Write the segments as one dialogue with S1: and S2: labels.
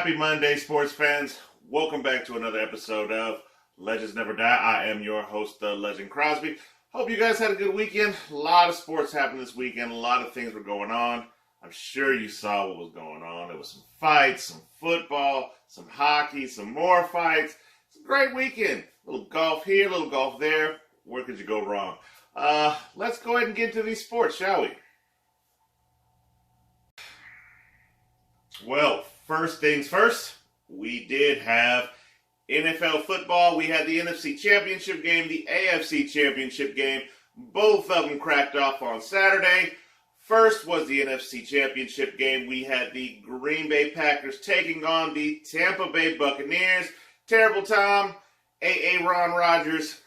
S1: Happy Monday, sports fans. Welcome back to another episode of Legends Never Die. I am your host, the Legend Crosby. Hope you guys had a good weekend. A lot of sports happened this weekend. A lot of things were going on. I'm sure you saw what was going on. There was some fights, some football, some hockey, some more fights. It's a great weekend. A little golf here, a little golf there. Where could you go wrong? Let's go ahead and get into these sports, shall we? Well, first things first, we did have NFL football. We had the NFC Championship game, the AFC Championship game. Both of them cracked off on Saturday. First was the NFC Championship game. We had the Green Bay Packers taking on the Tampa Bay Buccaneers. Terrible time. Aaron Rodgers.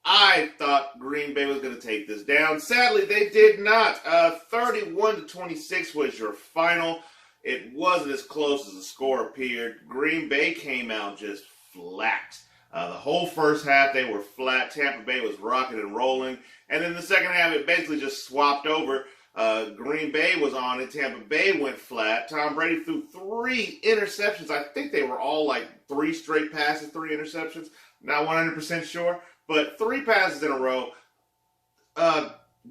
S1: I thought Green Bay was going to take this down. Sadly, they did not. 31-26 was your final. It wasn't as close as the score appeared. Green Bay came out just flat. The whole first half, they were flat. Tampa Bay was rocking and rolling. And then the second half, it basically just swapped over. Green Bay was on it. Tampa Bay went flat. Tom Brady threw 3 interceptions. I think they were all like 3 straight passes, 3 interceptions. Not 100% sure. But 3 passes in a row.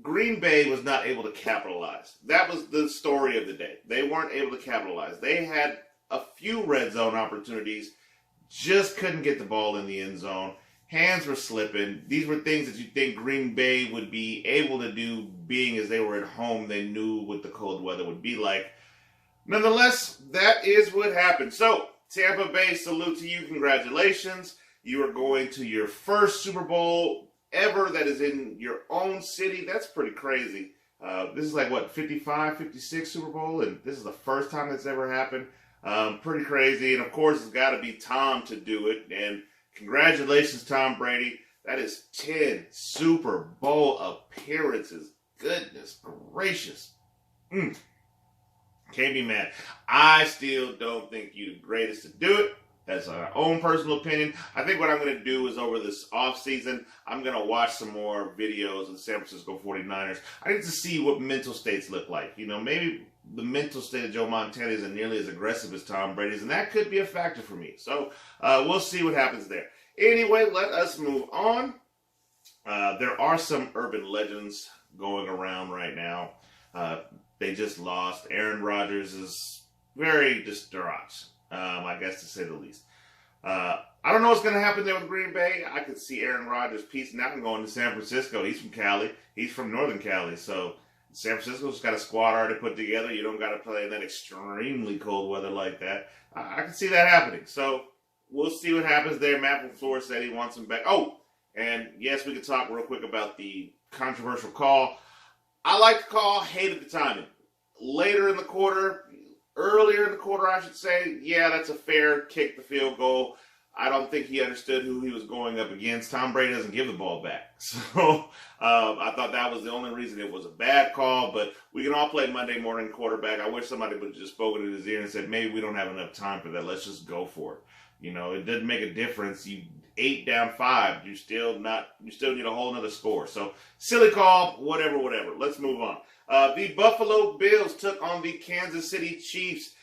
S1: Green Bay was not able to capitalize. That was the story of the day. They weren't able to capitalize. They had a few red zone opportunities, just couldn't get the ball in the end zone. Hands were slipping. These were things that you think Green Bay would be able to do, being as they were at home. They knew what the cold weather would be like. Nonetheless, that is what happened. So, Tampa Bay, salute to you. Congratulations. You are going to your first Super Bowl ever that is in your own city. That's pretty crazy. This is like, what, 55, 56 Super Bowl? And this is the first time that's ever happened. Pretty crazy. And, of course, it's got to be Tom to do it. And congratulations, Tom Brady. That is 10 Super Bowl appearances. Goodness gracious. Can't be mad. I still don't think you're the greatest to do it. That's our own personal opinion. I think what I'm going to do is over this offseason, I'm going to watch some more videos of the San Francisco 49ers. I need to see what mental states look like. You know, maybe the mental state of Joe Montana isn't nearly as aggressive as Tom Brady's, and that could be a factor for me. So we'll see what happens there. Anyway, let us move on. There are some urban legends going around right now. They just lost. Aaron Rodgers is very distraught. I guess to say the least. I don't know what's going to happen there with Green Bay. I could see Aaron Rodgers piecing out and going to San Francisco. He's from Cali. He's from Northern Cali. So San Francisco's got a squad already put together. You don't got to play in that extremely cold weather like that. I can see that happening. So we'll see what happens there. Matt LaFleur said he wants him back. Oh, and yes, we can talk real quick about the controversial call. I liked the call, hated the timing. Later in the quarter, earlier in the quarter, I should say, yeah, that's a fair kick, the field goal. I don't think he understood who he was going up against. Tom Brady doesn't give the ball back. So I thought that was the only reason it was a bad call, but we can all play Monday morning quarterback. I wish somebody would have just spoken in his ear and said, maybe we don't have enough time for that. Let's just go for it. You know, it doesn't make a difference. You 8 down 5. You still need a whole nother score. So silly call, whatever. Let's move on. The Buffalo Bills took on the Kansas City Chiefs.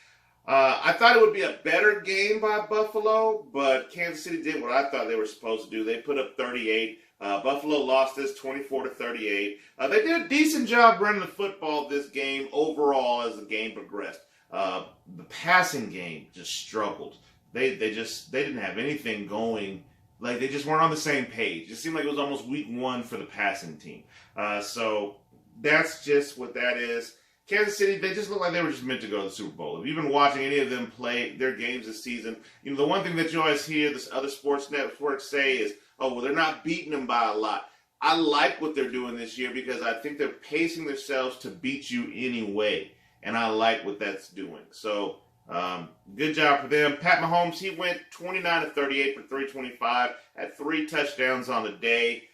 S1: I thought it would be a better game by Buffalo, but Kansas City did what I thought they were supposed to do. They put up 38. Buffalo lost this 24-38. They did a decent job running the football this game overall as the game progressed. The passing game just struggled. They didn't have anything going. Like, they just weren't on the same page. It seemed like it was almost week 1 for the passing team. So that's just what that is. Kansas City, they just look like they were just meant to go to the Super Bowl. If you've been watching any of them play their games this season, you know, the one thing that you always hear this other sports networks say is, oh, well, they're not beating them by a lot. I like what they're doing this year because I think they're pacing themselves to beat you anyway. And I like what that's doing. So, good job for them. Pat Mahomes, he went 29-38 for 325, had 3 touchdowns on the day.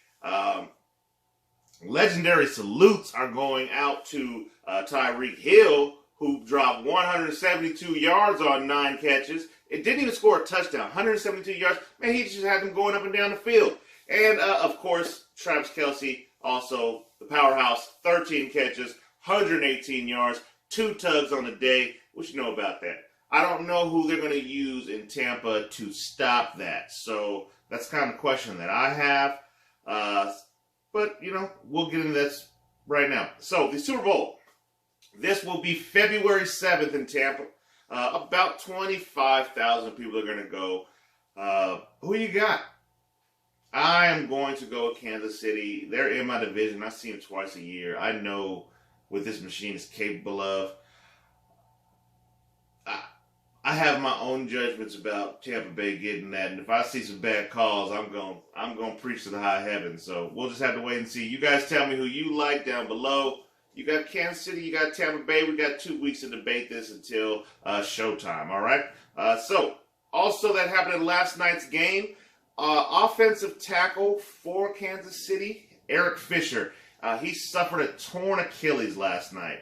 S1: Legendary salutes are going out to Tyreek Hill, who dropped 172 yards on 9 catches. It didn't even score a touchdown. 172 yards. Man, he just had them going up and down the field. And, of course, Travis Kelce, also the powerhouse, 13 catches, 118 yards, 2 tugs on the day. What you know about that? I don't know who they're going to use in Tampa to stop that. So that's kind of the question that I have. But, we'll get into this right now. So the Super Bowl. This will be February 7th in Tampa. About 25,000 people are going to go. Who you got? I am going to go with Kansas City. They're in my division. I see them twice a year. I know what this machine is capable of. I have my own judgments about Tampa Bay getting that, and if I see some bad calls, I'm going to preach to the high heavens. So we'll just have to wait and see. You guys tell me who you like down below. You got Kansas City, you got Tampa Bay. We got 2 weeks to debate this until showtime. All right. So also that happened in last night's game. Offensive tackle for Kansas City, Eric Fisher. He suffered a torn Achilles last night.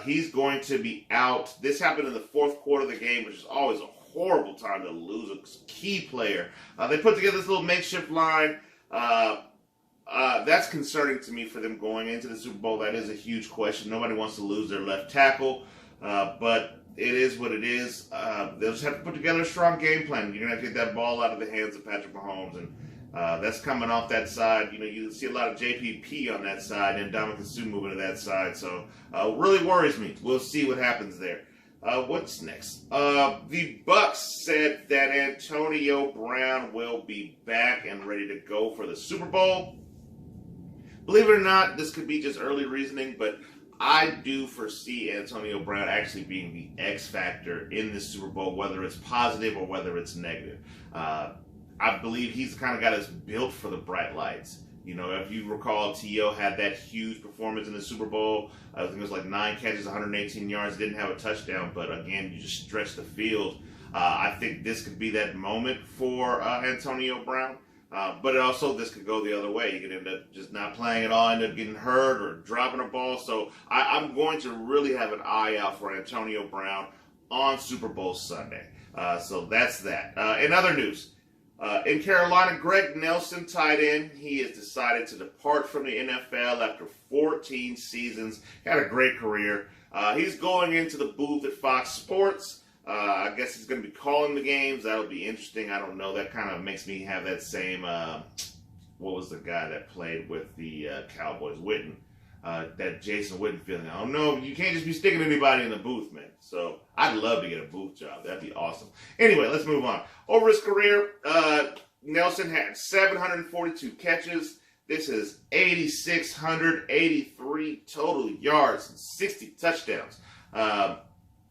S1: He's going to be out. This happened in the fourth quarter of the game, which is always a horrible time to lose a key player. They put together this little makeshift line. That's concerning to me for them going into the Super Bowl. That is a huge question. Nobody wants to lose their left tackle, but it is what it is. They'll just have to put together a strong game plan. You're going to have to get that ball out of the hands of Patrick Mahomes, and that's coming off that side. You see a lot of JPP on that side, and Dominican Sue moving to that side. So really worries me. We'll see what happens there. What's next? The Bucks said that Antonio Brown will be back and ready to go for the Super Bowl. Believe it or not, this could be just early reasoning, but I do foresee Antonio Brown actually being the X factor in this Super Bowl, whether it's positive or whether it's negative. I believe he's the kind of guy that's built for the bright lights. If you recall, T.O. had that huge performance in the Super Bowl. I think it was like 9 catches, 118 yards, didn't have a touchdown, but again, you just stretch the field. I think this could be that moment for Antonio Brown. But this could go the other way. You could end up just not playing at all, end up getting hurt or dropping a ball. So I'm going to really have an eye out for Antonio Brown on Super Bowl Sunday. So that's that. In other news, in Carolina, Greg Nelson, tight end, he has decided to depart from the NFL after 14 seasons. Had a great career. He's going into the booth at Fox Sports. I guess he's going to be calling the games. That'll be interesting. I don't know. That kind of makes me have that same, what was the guy that played with the Cowboys? Witten. That Jason Witten feeling. Oh, no, you can't just be sticking anybody in the booth, man. So I'd love to get a booth job. That'd be awesome. Anyway, let's move on. Over his career, Nelson had 742 catches. This is 8,683 total yards and 60 touchdowns.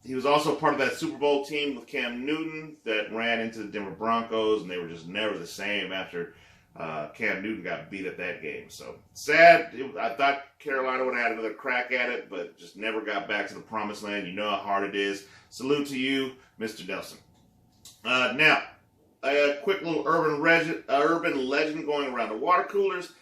S1: He was also part of that Super Bowl team with Cam Newton that ran into the Denver Broncos, and they were just never the same after Cam Newton got beat at that game. So sad. I thought Carolina would have had another crack at it, but just never got back to the promised land. You know how hard it is. Salute to you, Mr. Nelson. Now, a quick little urban legend going around the water coolers.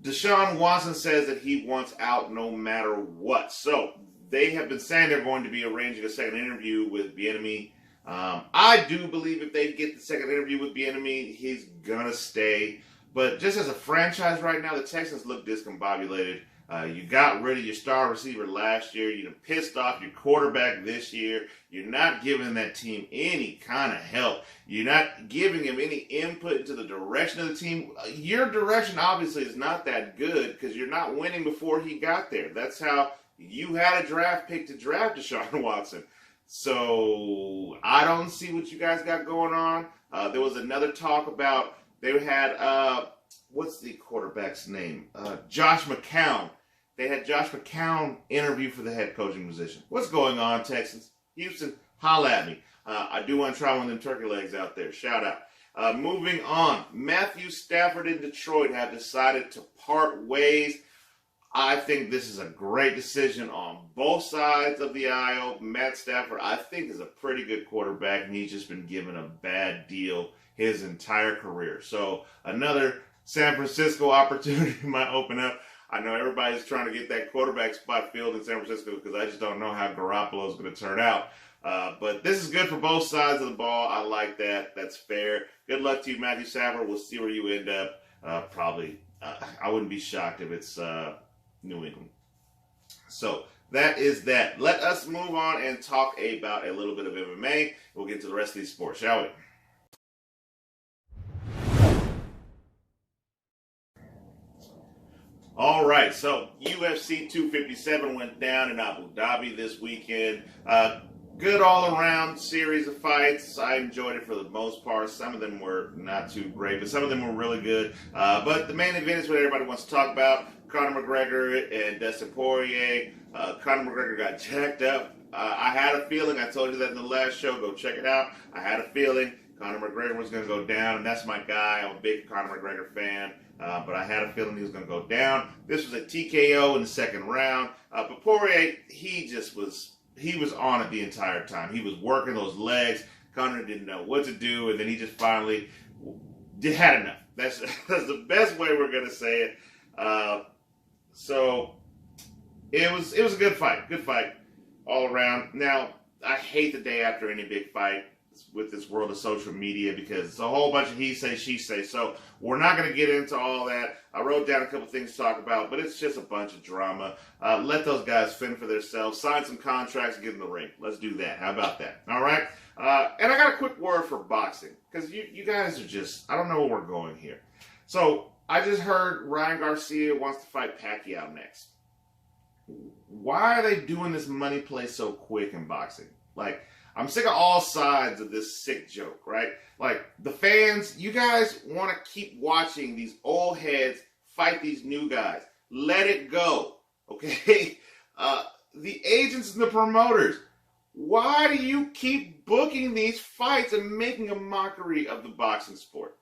S1: Deshaun Watson says that he wants out no matter what. So they have been saying they're going to be arranging a second interview with Bieniemy. I do believe if they get the second interview with Bieniemy, he's going to stay. But just as a franchise right now, the Texans look discombobulated. You got rid of your star receiver last year. You pissed off your quarterback this year. You're not giving that team any kind of help. You're not giving him any input into the direction of the team. Your direction obviously is not that good because you're not winning before he got there. That's how you had a draft pick to draft Deshaun Watson. So I don't see what you guys got going on. There was another talk about they had, what's the quarterback's name? Josh McCown. They had Josh McCown interview for the head coaching position. What's going on, Texans? Houston, holla at me. I do want to try one of them turkey legs out there. Shout out. Moving on. Matthew Stafford and Detroit have decided to part ways. I think this is a great decision on both sides of the aisle. Matt Stafford, I think, is a pretty good quarterback, and he's just been given a bad deal his entire career. So another San Francisco opportunity might open up. I know everybody's trying to get that quarterback spot filled in San Francisco because I just don't know how Garoppolo is going to turn out. But this is good for both sides of the ball. I like that. That's fair. Good luck to you, Matthew Stafford. We'll see where you end up. Probably, I wouldn't be shocked if it's New England. So that is that. Let us move on and talk about a little bit of MMA. We'll get to the rest of these sports, shall we? All right, so UFC 257 went down in Abu Dhabi this weekend. Good all-around series of fights. I enjoyed it for the most part. Some of them were not too great, but some of them were really good. But the main event is what everybody wants to talk about. Conor McGregor and Dustin Poirier. Conor McGregor got jacked up. I had a feeling, I told you that in the last show, go check it out. I had a feeling Conor McGregor was going to go down, and that's my guy. I'm a big Conor McGregor fan. But I had a feeling he was going to go down. This was a TKO in the second round. But Poirier, he was on it the entire time. He was working those legs. Conor didn't know what to do, and then he just finally had enough. That's the best way we're going to say it. So it was a good fight all around. Now, I hate the day after any big fight with this world of social media because it's a whole bunch of he say, she say. So we're not going to get into all that. I wrote down a couple things to talk about, but it's just a bunch of drama. Let those guys fend for themselves, sign some contracts, and get in the ring. Let's do that. How about that? All right? And I got a quick word for boxing because you guys are just, I don't know where we're going here. So I just heard Ryan Garcia wants to fight Pacquiao next. Why are they doing this money play so quick in boxing? Like, I'm sick of all sides of this sick joke, right? Like, the fans, you guys want to keep watching these old heads fight these new guys. Let it go, okay? The agents and the promoters, why do you keep booking these fights and making a mockery of the boxing sport?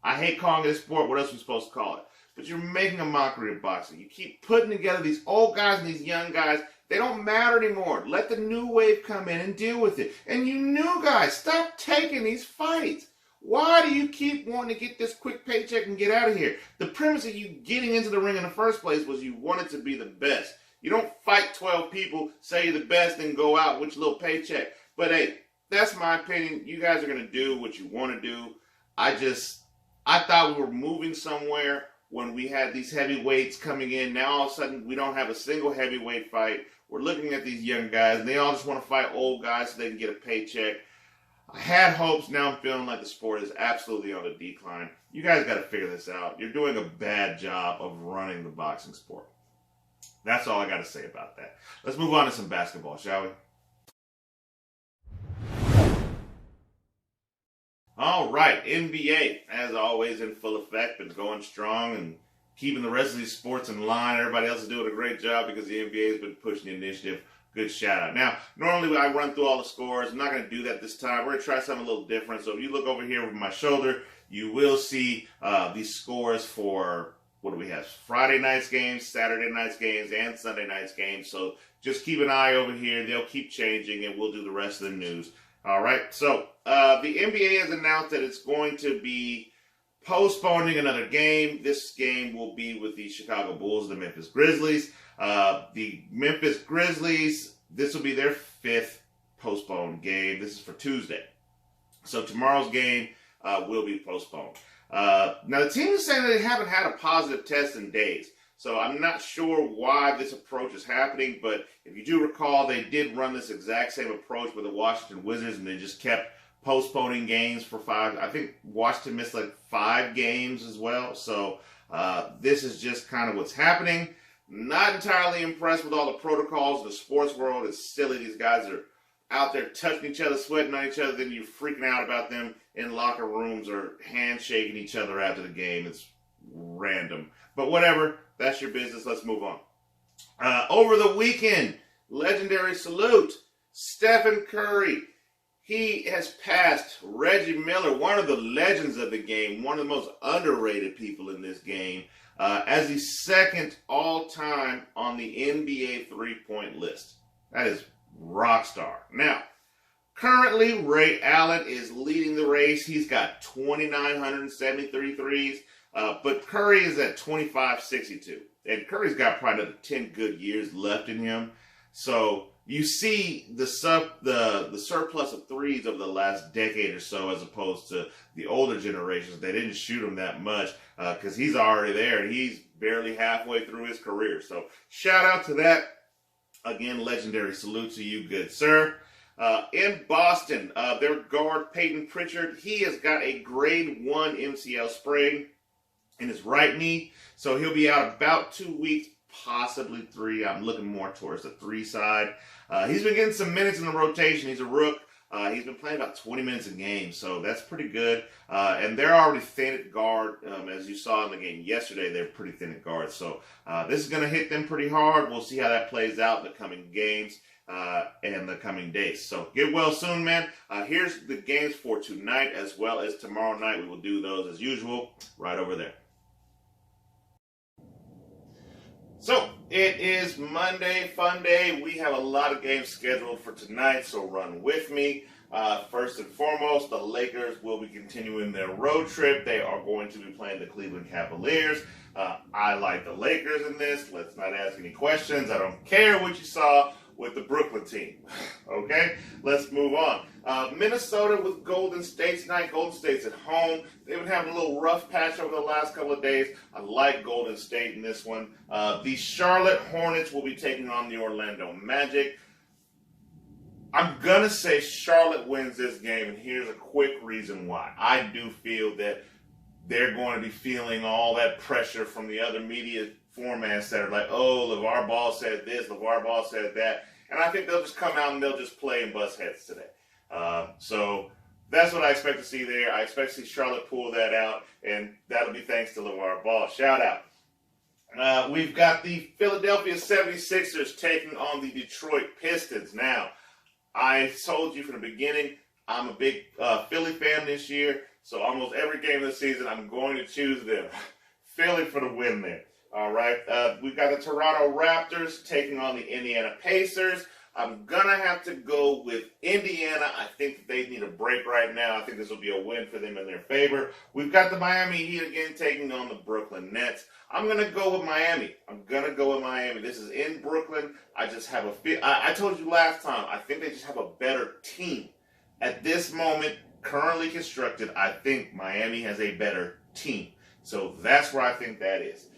S1: I hate calling it a sport. What else are we supposed to call it? But you're making a mockery of boxing. You keep putting together these old guys and these young guys. They don't matter anymore. Let the new wave come in and deal with it. And you new guys, stop taking these fights. Why do you keep wanting to get this quick paycheck and get out of here? The premise of you getting into the ring in the first place was you wanted to be the best. You don't fight 12 people, say you're the best, and go out with your little paycheck. But hey, that's my opinion. You guys are going to do what you want to do. I thought we were moving somewhere when we had these heavyweights coming in. Now all of a sudden we don't have a single heavyweight fight. We're looking at these young guys, and they all just want to fight old guys so they can get a paycheck. I had hopes. Now I'm feeling like the sport is absolutely on a decline. You guys got to figure this out. You're doing a bad job of running the boxing sport. That's all I got to say about that. Let's move on to some basketball, shall we? All right, NBA, as always, in full effect, been going strong and keeping the rest of these sports in line. Everybody else is doing a great job because the NBA has been pushing the initiative. Good shout out. Now, normally I run through all the scores. I'm not going to do that this time. We're going to try something a little different. So if you look over here over my shoulder, you will see these scores for, what do we have? Friday night's games, Saturday night's games, and Sunday night's games. So just keep an eye over here. They'll keep changing, and we'll do the rest of the news. All right, so the NBA has announced that it's going to be postponing another game. This game will be with the Chicago Bulls, the Memphis Grizzlies. The Memphis Grizzlies, this will be their fifth postponed game. This is for Tuesday. So tomorrow's game will be postponed. Now, the team is saying that they haven't had a positive test in days. So I'm not sure why this approach is happening, but if you do recall, they did run this exact same approach with the Washington Wizards, and they just kept postponing games for 5. I think Washington missed like 5 games as well. So this is just kind of what's happening. Not entirely impressed with all the protocols. The sports world is silly. These guys are out there touching each other, sweating on each other, then you're freaking out about them in locker rooms or handshaking each other after the game. It's random. But whatever, that's your business. Let's move on. Over the weekend, legendary salute, Stephen Curry. He has passed Reggie Miller, one of the legends of the game, one of the most underrated people in this game, as the second all-time on the NBA three-point list. That is rock star. Now, currently, Ray Allen is leading the race. He's got 2,973 threes, but Curry is at 2,562. And Curry's got probably another 10 good years left in him. So you see the surplus of threes over the last decade or so, as opposed to the older generations. They didn't shoot him that much because he's already there, and he's barely halfway through his career. So shout out to that. Again, legendary salute to you, good sir. In Boston, their guard, Peyton Pritchard, he has got a grade 1 MCL sprain in his right knee, so he'll be out about 2 weeks, possibly 3. I'm looking more towards the 3 side. He's been getting some minutes in the rotation. He's a rook. He's been playing about 20 minutes a game, so that's pretty good. And they're already thin at guard. As you saw in the game yesterday, they're pretty thin at guard. So this is going to hit them pretty hard. We'll see how that plays out in the coming games and the coming days. So get well soon, man. Here's the games for tonight as well as tomorrow night. We will do those as usual right over there. So, it is Monday, fun day. We have a lot of games scheduled for tonight, so run with me. First and foremost, the Lakers will be continuing their road trip. They are going to be playing the Cleveland Cavaliers. I like the Lakers in this. Let's not ask any questions. I don't care what you saw with the Brooklyn team. Okay, let's move on. Minnesota with Golden State tonight. Golden State's at home. They've been having a little rough patch over the last couple of days. I like Golden State in this one. The Charlotte Hornets will be taking on the Orlando Magic. I'm going to say Charlotte wins this game, and here's a quick reason why. I do feel that they're going to be feeling all that pressure from the other media formats that are like, oh, LeVar Ball said this, LeVar Ball said that. And I think they'll just come out and they'll just play and bust heads today. So that's what I expect to see there. I expect to see Charlotte pull that out, and that'll be thanks to LeVar Ball. Shout out. We've got the Philadelphia 76ers taking on the Detroit Pistons. Now, I told you from the beginning, I'm a big Philly fan this year, so almost every game of the season, I'm going to choose them. Philly for the win there. All right. We've got the Toronto Raptors taking on the Indiana Pacers. I'm going to have to go with Indiana. I think that they need a break right now. I think this will be a win for them in their favor. We've got the Miami Heat again taking on the Brooklyn Nets. I'm going to go with Miami. This is in Brooklyn. I just have a feel. I told you last time, I think they just have a better team. At this moment, currently constructed, I think Miami has a better team. So that's where I think that is.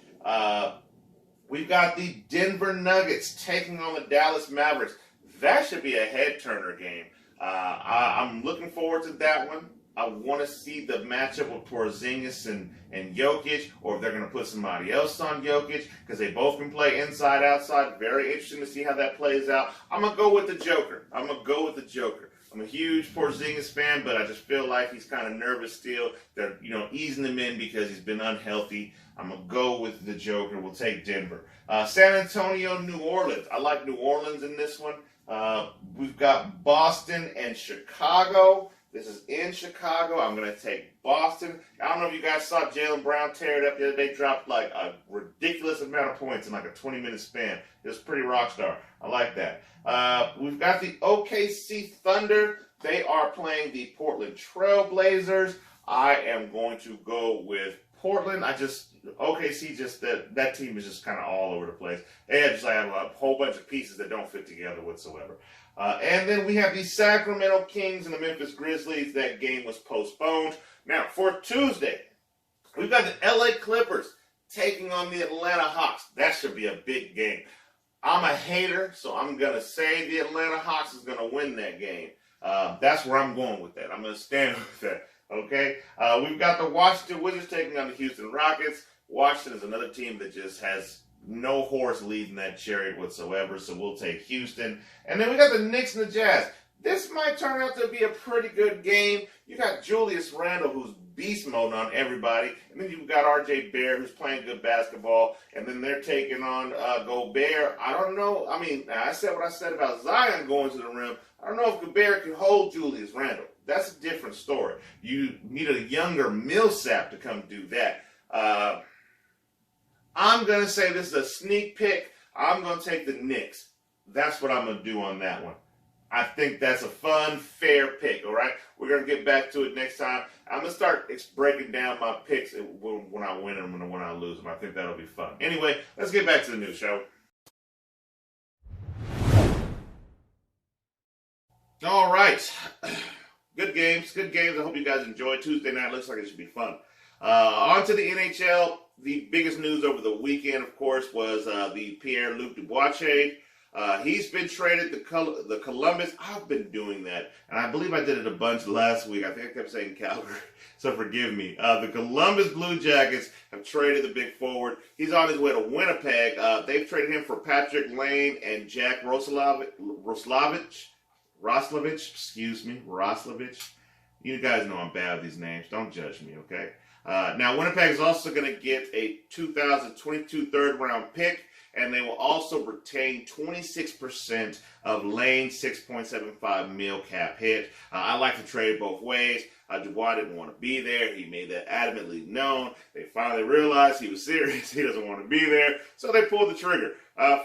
S1: We've got the Denver Nuggets taking on the Dallas Mavericks. That should be a head-turner game. I'm looking forward to that one. I want to see the matchup with Porzingis and Jokic, or if they're going to put somebody else on Jokic, because they both can play inside, outside. Very interesting to see how that plays out. I'm going to go with the Joker. I'm a huge Porzingis fan, but I just feel like he's kind of nervous still. They're, easing him in because he's been unhealthy. I'm going to go with the Joker. We'll take Denver. San Antonio, New Orleans. I like New Orleans in this one. We've got Boston and Chicago. This is in Chicago. I'm going to take Boston. I don't know if you guys saw Jaylen Brown tear it up the other day. Dropped like a ridiculous amount of points in like a 20-minute span. It was pretty rock star. I like that. We've got the OKC Thunder. They are playing the Portland Trail Blazers. I am going to go with Portland. OKC, that team is just kind of all over the place. They have a whole bunch of pieces that don't fit together whatsoever. And then we have the Sacramento Kings and the Memphis Grizzlies. That game was postponed. Now, for Tuesday, we've got the LA Clippers taking on the Atlanta Hawks. That should be a big game. I'm a hater, so I'm going to say the Atlanta Hawks is going to win that game. That's where I'm going with that. I'm going to stand with that. Okay? We've got the Washington Wizards taking on the Houston Rockets. Washington is another team that just has no horse leading that chariot whatsoever, so we'll take Houston. And then we got the Knicks and the Jazz. This might turn out to be a pretty good game. You got Julius Randle, who's beast mode on everybody. And then you've got R.J. Barrett, who's playing good basketball. And then they're taking on Gobert. I don't know. I mean, I said what I said about Zion going to the rim. I don't know if Gobert can hold Julius Randle. That's a different story. You need a younger Millsap to come do that. I'm going to say this is a sneak pick. I'm going to take the Knicks. That's what I'm going to do on that one. I think that's a fun, fair pick, all right? We're going to get back to it next time. I'm going to start breaking down my picks when I win them and when I lose them. I think that'll be fun. Anyway, let's get back to the news, shall we? All right. Good games. Good games. I hope you guys enjoyed. Tuesday night looks like it should be fun. On to the NHL. The biggest news over the weekend, of course, was the Pierre-Luc Dubois trade. He's been traded to the Columbus. I've been doing that, and I believe I did it a bunch last week. I think I kept saying Calgary, so forgive me. The Columbus Blue Jackets have traded the big forward. He's on his way to Winnipeg. They've traded him for Patrick Lane and Jack Roslovich. You guys know I'm bad with these names. Don't judge me, okay? Now, Winnipeg is also going to get a 2022 third-round pick, and they will also retain 26% of Lane's $6.75 mil cap hit. I like to trade both ways. Dubois didn't want to be there. He made that adamantly known. They finally realized he was serious. He doesn't want to be there, so they pulled the trigger.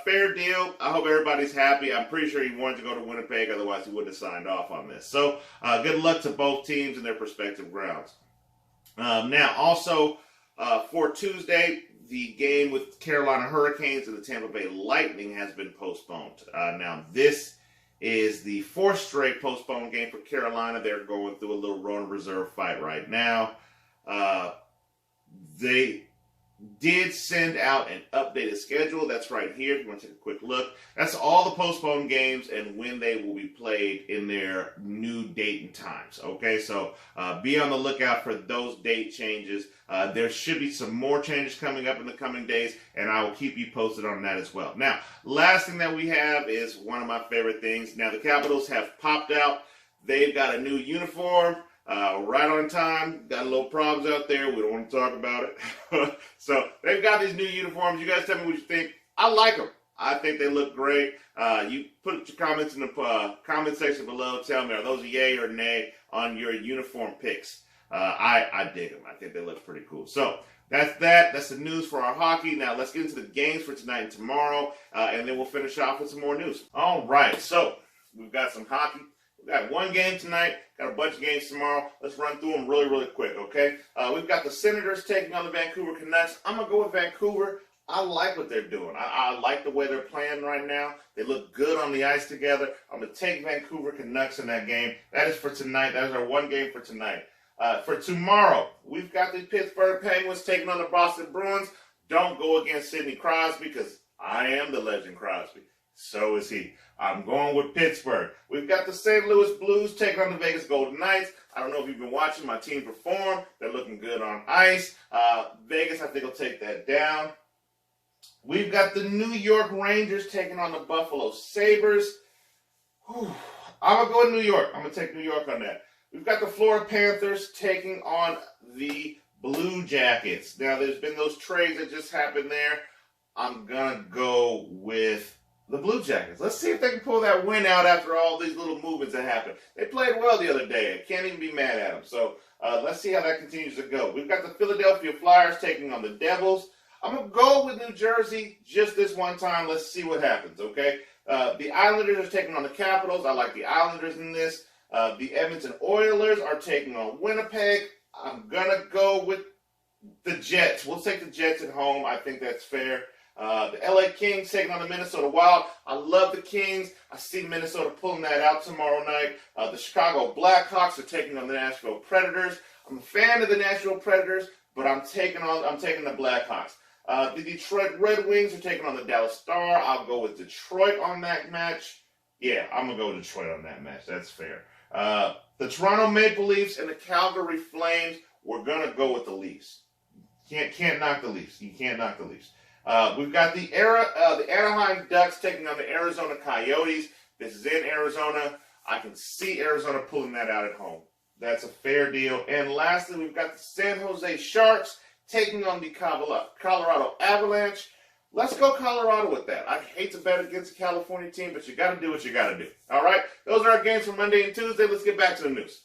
S1: Fair deal. I hope everybody's happy. I'm pretty sure he wanted to go to Winnipeg, otherwise he wouldn't have signed off on this. So good luck to both teams in their respective grounds. Now, also for Tuesday, the game with Carolina Hurricanes and the Tampa Bay Lightning has been postponed. Now, this is the fourth straight postponed game for Carolina. They're going through a little run reserve fight right now. They did send out an updated schedule. That's right here. If you want to take a quick look, that's all the postponed games and when they will be played in their new date and times. Okay, so be on the lookout for those date changes. There should be some more changes coming up in the coming days, and I will keep you posted on that as well. Now, last thing that we have is one of my favorite things. Now, the Capitals have popped out. They've got a new uniform. Right on time. Got a little problems out there. We don't want to talk about it. So they've got these new uniforms. You guys tell me what you think. I like them. I think they look great. You put your comments in the comment section below. Tell me, are those a yay or nay on your uniform picks? I dig them. I think they look pretty cool. So that's that. That's the news for our hockey. Now let's get into the games for tonight and tomorrow, and then we'll finish off with some more news. All right. So we've got some hockey. We've got one game tonight, got a bunch of games tomorrow. Let's run through them really, really quick, okay? We've got the Senators taking on the Vancouver Canucks. I'm going to go with Vancouver. I like what they're doing. I like the way they're playing right now. They look good on the ice together. I'm going to take Vancouver Canucks in that game. That is for tonight. That is our one game for tonight. For tomorrow, we've got the Pittsburgh Penguins taking on the Boston Bruins. Don't go against Sidney Crosby because I am the legend Crosby. So is he. I'm going with Pittsburgh. We've got the St. Louis Blues taking on the Vegas Golden Knights. I don't know if you've been watching my team perform. They're looking good on ice. Vegas, I think, will take that down. We've got the New York Rangers taking on the Buffalo Sabres. I'm going to go with New York. I'm going to take New York on that. We've got the Florida Panthers taking on the Blue Jackets. Now, there's been those trades that just happened there. I'm going to go with the Blue Jackets. Let's see if they can pull that win out after all these little movements that happened. They played well the other day. I can't even be mad at them. So let's see how that continues to go. We've got the Philadelphia Flyers taking on the Devils. I'm going to go with New Jersey just this one time. Let's see what happens, okay? The Islanders are taking on the Capitals. I like the Islanders in this. The Edmonton Oilers are taking on Winnipeg. I'm going to go with the Jets. We'll take the Jets at home. I think that's fair. The LA Kings taking on the Minnesota Wild. I love the Kings. I see Minnesota pulling that out tomorrow night. The Chicago Blackhawks are taking on the Nashville Predators. I'm a fan of the Nashville Predators, but I'm taking the Blackhawks. The Detroit Red Wings are taking on the Dallas Star. I'll go with Detroit on that match. Yeah, I'm going to go with Detroit on that match. That's fair. The Toronto Maple Leafs and the Calgary Flames, we're going to go with the Leafs. Can't knock the Leafs. You can't knock the Leafs. We've got the Anaheim Ducks taking on the Arizona Coyotes. This is in Arizona. I can see Arizona pulling that out at home. That's a fair deal. And lastly, we've got the San Jose Sharks taking on the Colorado Avalanche. Let's go Colorado with that. I hate to bet against a California team, but you got to do what you got to do. All right? Those are our games for Monday and Tuesday. Let's get back to the news.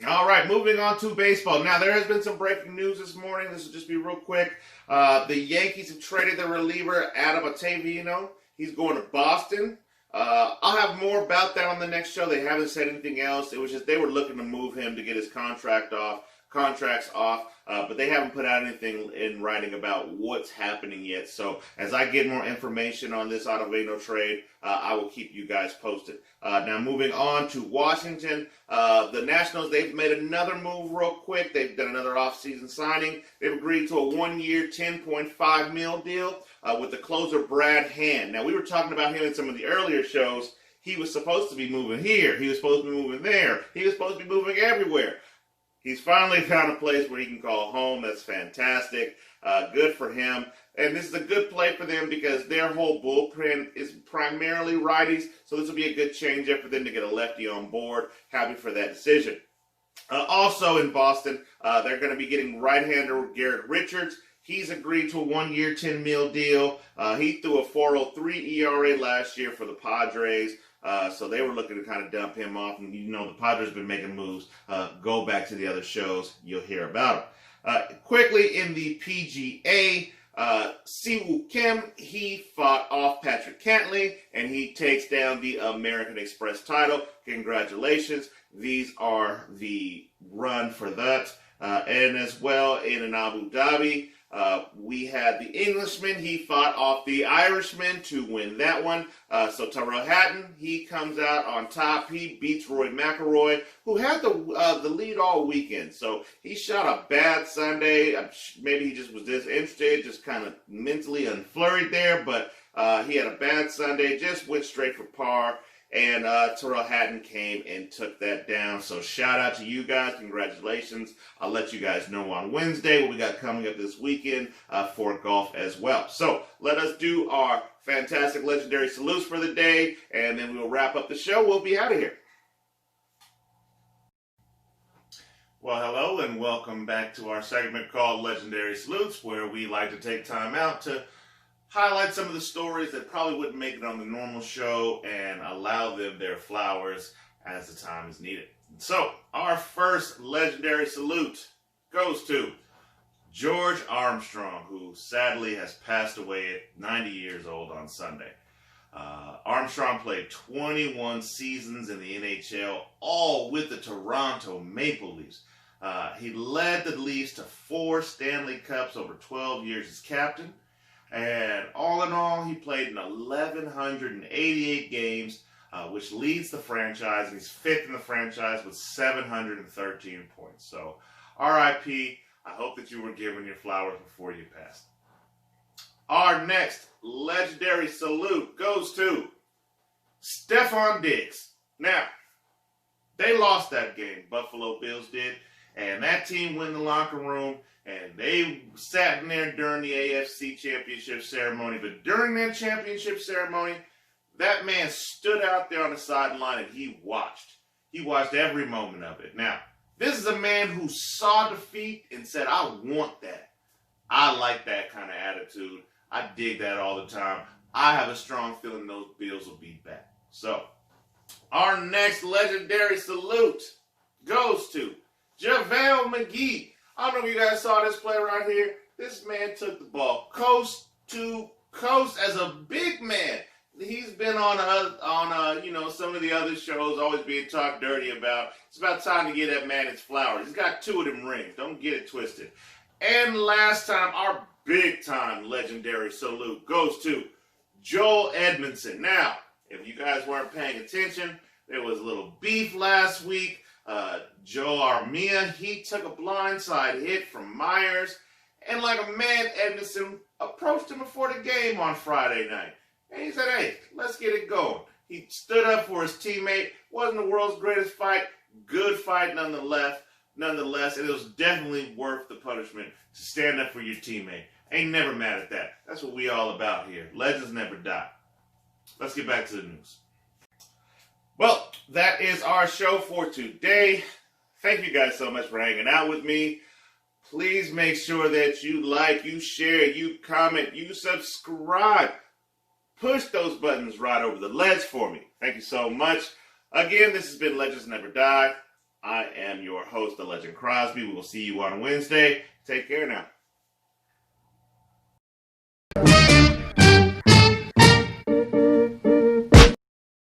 S1: All right, moving on to baseball. Now, there has been some breaking news this morning. This will just be real quick. The Yankees have traded their reliever, Adam Ottavino. He's going to Boston. I'll have more about that on the next show. They haven't said anything else. It was just they were looking to move him to get his contract off contracts off, but they haven't put out anything in writing about what's happening yet. So as I get more information on this Ottavino trade, I will keep you guys posted. Now moving on to Washington, the Nationals, they've made another move real quick. They've done another offseason signing. They've agreed to a 1-year, $10.5 million deal with the closer Brad Hand. Now we were talking about him in some of the earlier shows. He was supposed to be moving here. He was supposed to be moving there. He was supposed to be moving everywhere. He's finally found a place where he can call home. That's fantastic. Good for him. And this is a good play for them because their whole bullpen is primarily righties. So this will be a good change-up for them to get a lefty on board. Happy for that decision. Also in Boston, they're going to be getting right-hander Garrett Richards. He's agreed to a 1-year, $10 million deal. He threw a 4.03 ERA last year for the Padres. So they were looking to kind of dump him off. And you know the Padres have been making moves. Go back to the other shows. You'll hear about them. Quickly in the PGA, Siwoo Kim, he fought off Patrick Cantlay, and he takes down the American Express title. Congratulations. These are the run for that. And as well in Abu Dhabi, we had the Englishman. He fought off the Irishman to win that one. So Tyrrell Hatton, he comes out on top. He beats Rory McIlroy, who had the lead all weekend. So he shot a bad Sunday. Maybe he just was disinterested, just kind of mentally unflurried there. But he had a bad Sunday, just went straight for par. And Tyrrell Hatton came and took that down. So shout out to you guys. Congratulations. I'll let you guys know on Wednesday what we got coming up this weekend for golf as well. So let us do our fantastic legendary salutes for the day, and then we'll wrap up the show. We'll be out of here. Well, hello, and welcome back to our segment called Legendary Salutes, where we like to take time out to highlight some of the stories that probably wouldn't make it on the normal show and allow them their flowers as the time is needed. So, our first legendary salute goes to George Armstrong, who sadly has passed away at 90 years old on Sunday. Armstrong played 21 seasons in the NHL, all with the Toronto Maple Leafs. He led the Leafs to 4 Stanley Cups over 12 years as captain. And all in all, he played in 1,188 games, which leads the franchise. And he's 5th in the franchise with 713 points. So, R.I.P. I hope that you were given your flowers before you passed. Our next legendary salute goes to Stephon Diggs. Now, they lost that game. Buffalo Bills did. And that team went in the locker room. And they sat in there during the AFC Championship ceremony. But during that championship ceremony, that man stood out there on the sideline and he watched. He watched every moment of it. Now, this is a man who saw defeat and said, I want that. I like that kind of attitude. I dig that all the time. I have a strong feeling those Bills will be back. So, our next legendary salute goes to JaVale McGee. I don't know if you guys saw this play right here. This man took the ball coast to coast as a big man. He's been on some of the other shows, always being talked dirty about. It's about time to get that man his flowers. He's got 2 of them rings. Don't get it twisted. And last time, our big-time legendary salute goes to Joel Edmundson. Now, if you guys weren't paying attention, there was a little beef last week. Joe Armia, he took a blindside hit from Myers, and like a man, Edmundson approached him before the game on Friday night. And he said, hey, let's get it going. He stood up for his teammate. Wasn't the world's greatest fight. Good fight nonetheless, and it was definitely worth the punishment to stand up for your teammate. Ain't never mad at that. That's what we all about here. Legends never die. Let's get back to the news. Well, that is our show for today. Thank you guys so much for hanging out with me. Please make sure that you like, you share, you comment, you subscribe. Push those buttons right over the ledge for me. Thank you so much. Again, this has been Legends Never Die. I am your host, the Legend Crosby. We will see you on Wednesday. Take care now.